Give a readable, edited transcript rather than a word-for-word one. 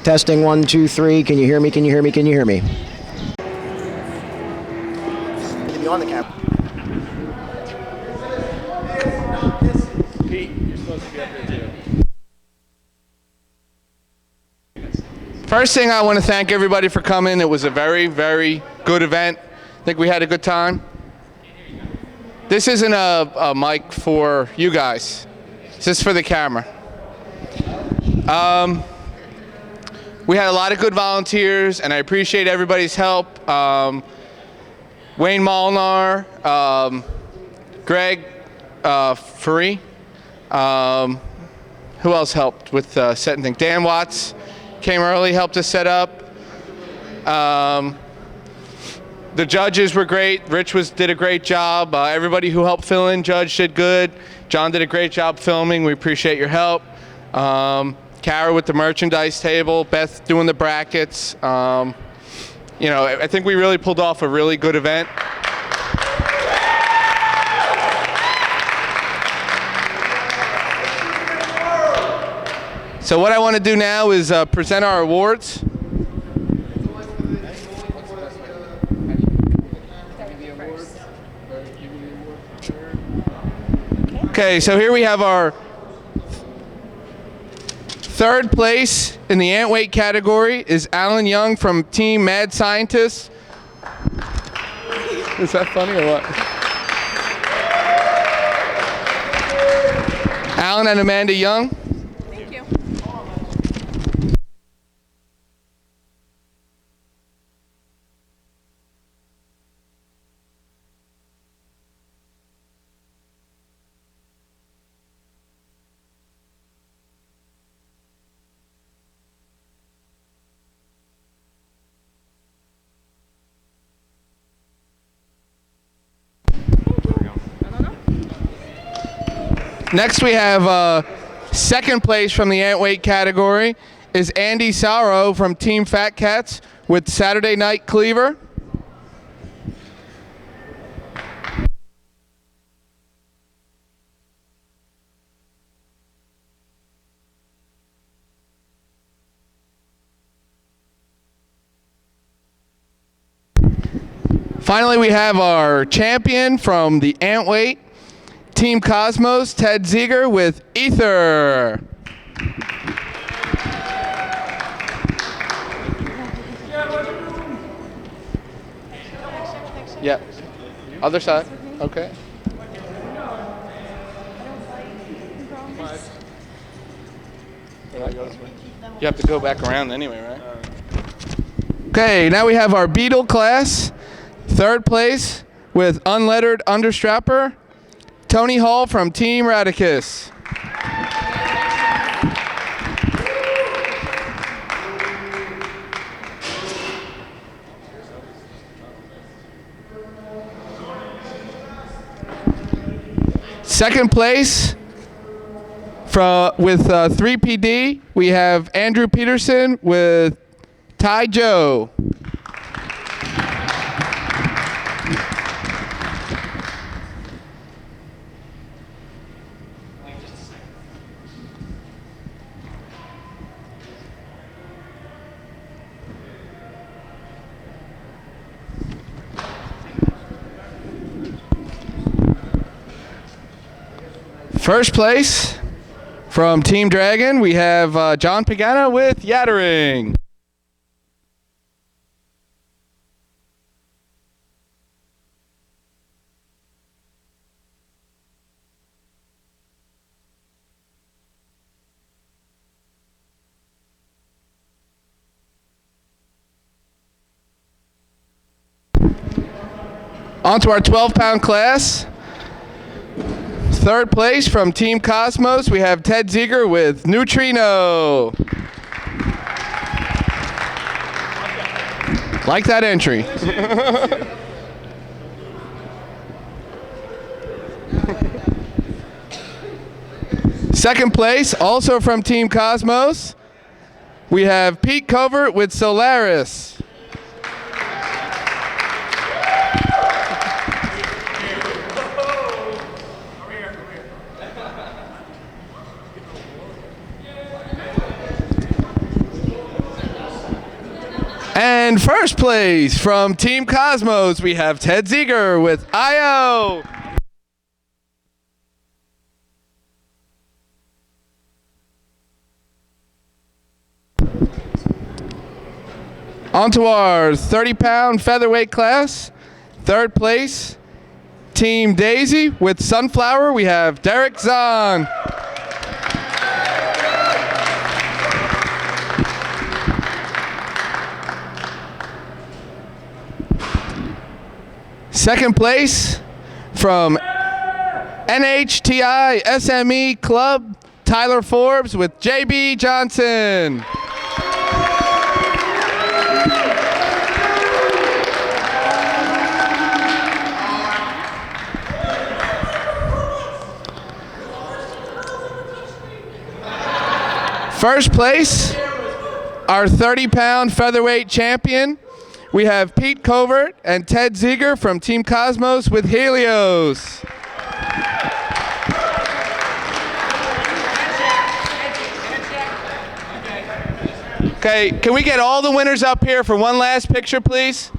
Testing 1, 2, 3. Can you hear me? Can you hear me? Can you hear me? To be on the camera. Pete, you're supposed to be up here too. First thing, I want to thank everybody for coming. It was a very, very good event. I think we had a good time. This isn't a mic for you guys. It's just for the camera. We had a lot of good volunteers, and I appreciate everybody's help. Wayne Molnar, Greg Faree. Who else helped with setting things? Dan Watts came early, helped us set up. The judges were great. Rich did a great job. Everybody who helped fill in, Judge did good. John did a great job filming. We appreciate your help. Kara with the merchandise table. Beth doing the brackets. I think we really pulled off a really good event. So what I want to do now is present our awards. Okay, so here we have our third place in the ant weight category is Alan Young from Team Mad Scientists. Is that funny or what? Alan and Amanda Young. Thank you. Next we have second place from the ant weight category is Andy Sorrow from Team Fat Cats with Saturday Night Cleaver. Finally, we have our champion from the ant weight, Team Cosmos, Ted Ziegler with Ether. Yep. Other side. Okay. You have to go back around anyway, right? Okay, now we have our Beetle class. Third place with Unlettered Understrapper, Tony Hall from Team Radicus. Second place with 3PD, we have Andrew Peterson with Ty Joe. First place from Team Dragon, we have John Pagano with Yattering. On to our 12-pound class. Third place from Team Cosmos, we have Ted Ziegler with Neutrino. Like that entry. Second place, also from Team Cosmos, we have Pete Covert with Solaris. And first place from Team Cosmos, we have Ted Ziegler with IO. On to our 30-pound featherweight class. Third place, Team Daisy with Sunflower, we have Derek Zahn. Second place from NHTI SME Club, Tyler Forbes with JB Johnson. First place, our 30-pound featherweight champion, we have Pete Covert and Ted Ziegler from Team Cosmos with Helios. Okay, can we get all the winners up here for one last picture, please?